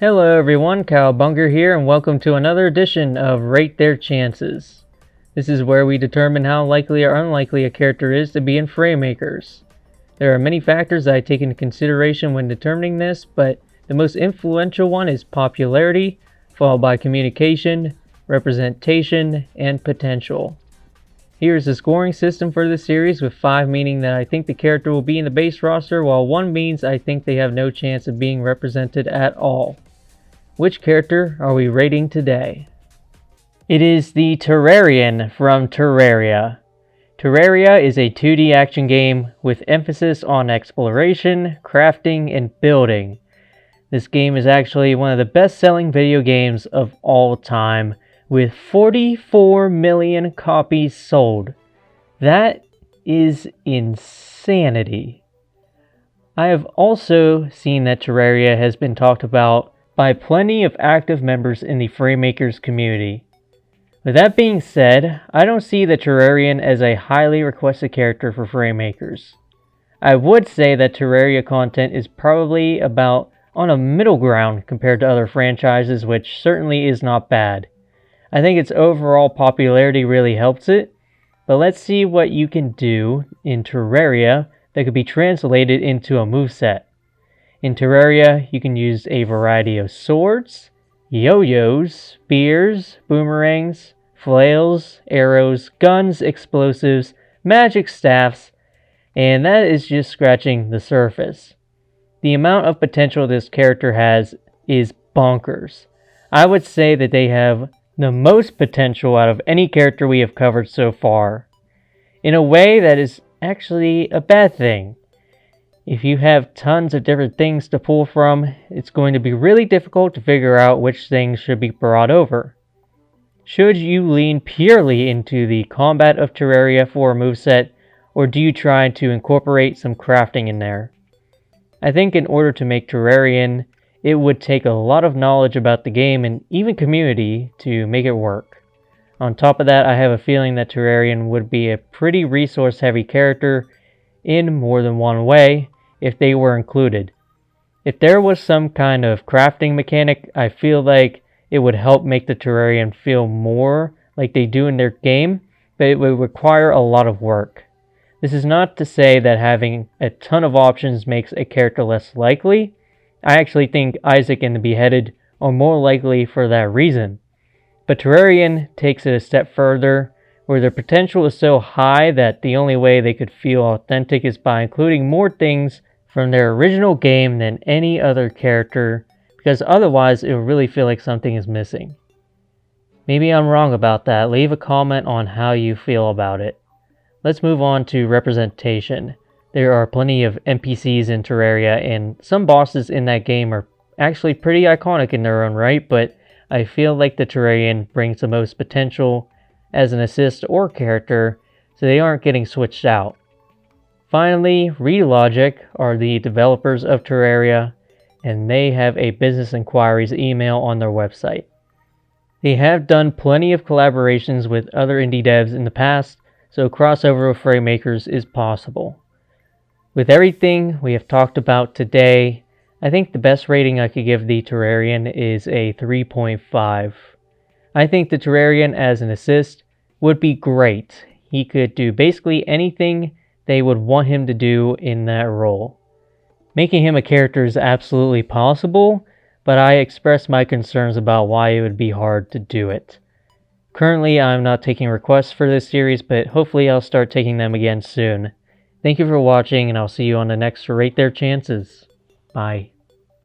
Hello everyone, Cowbunger here, and welcome to another edition of Rate Their Chances. This is where we determine how likely or unlikely a character is to be in Fraymakers. There are many factors that I take into consideration when determining this, but the most influential one is popularity, followed by communication, representation, and potential. Here is the scoring system for this series, with 5 meaning that I think the character will be in the base roster, while 1 means I think they have no chance of being represented at all. Which character are we rating today? It is the Terrarian from Terraria. Terraria is a 2D action game with emphasis on exploration, crafting, and building. This game is actually one of the best-selling video games of all time, with 44 million copies sold. That is insanity. I have also seen that Terraria has been talked about by plenty of active members in the Fraymakers community. With that being said, I don't see the Terrarian as a highly requested character for Fraymakers. I would say that Terraria content is probably about on a middle ground compared to other franchises, which certainly is not bad. I think its overall popularity really helps it, but let's see what you can do in Terraria that could be translated into a moveset. In Terraria, you can use a variety of swords, yo-yos, spears, boomerangs, flails, arrows, guns, explosives, magic staffs, and that is just scratching the surface. The amount of potential this character has is bonkers. I would say that they have the most potential out of any character we have covered so far. In a way, that is actually a bad thing. If you have tons of different things to pull from, it's going to be really difficult to figure out which things should be brought over. Should you lean purely into the combat of Terraria for a moveset, or do you try to incorporate some crafting in there? I think in order to make Terrarian, it would take a lot of knowledge about the game and even community to make it work. On top of that, I have a feeling that Terrarian would be a pretty resource-heavy character in more than one way if they were included. If there was some kind of crafting mechanic, I feel like it would help make the Terrarian feel more like they do in their game, but it would require a lot of work. This is not to say that having a ton of options makes a character less likely. I actually think Isaac and the Beheaded are more likely for that reason. But Terrarian takes it a step further, where their potential is so high that the only way they could feel authentic is by including more things from their original game than any other character, because otherwise it will really feel like something is missing. Maybe I'm wrong about that. Leave a comment on how you feel about it. Let's move on to representation. There are plenty of NPCs in Terraria, and some bosses in that game are actually pretty iconic in their own right, but I feel like the Terrarian brings the most potential as an assist or character, so they aren't getting switched out. Finally, Relogic are the developers of Terraria, and they have a business inquiries email on their website. They have done plenty of collaborations with other indie devs in the past, so crossover with Fraymakers is possible. With everything we have talked about today, I think the best rating I could give the Terrarian is a 3.5. I think the Terrarian as an assist would be great. He could do basically anything they would want him to do in that role. Making him a character is absolutely possible, but I express my concerns about why it would be hard to do it. Currently, I'm not taking requests for this series, but hopefully I'll start taking them again soon. Thank you for watching, and I'll see you on the next Rate Their Chances. Bye.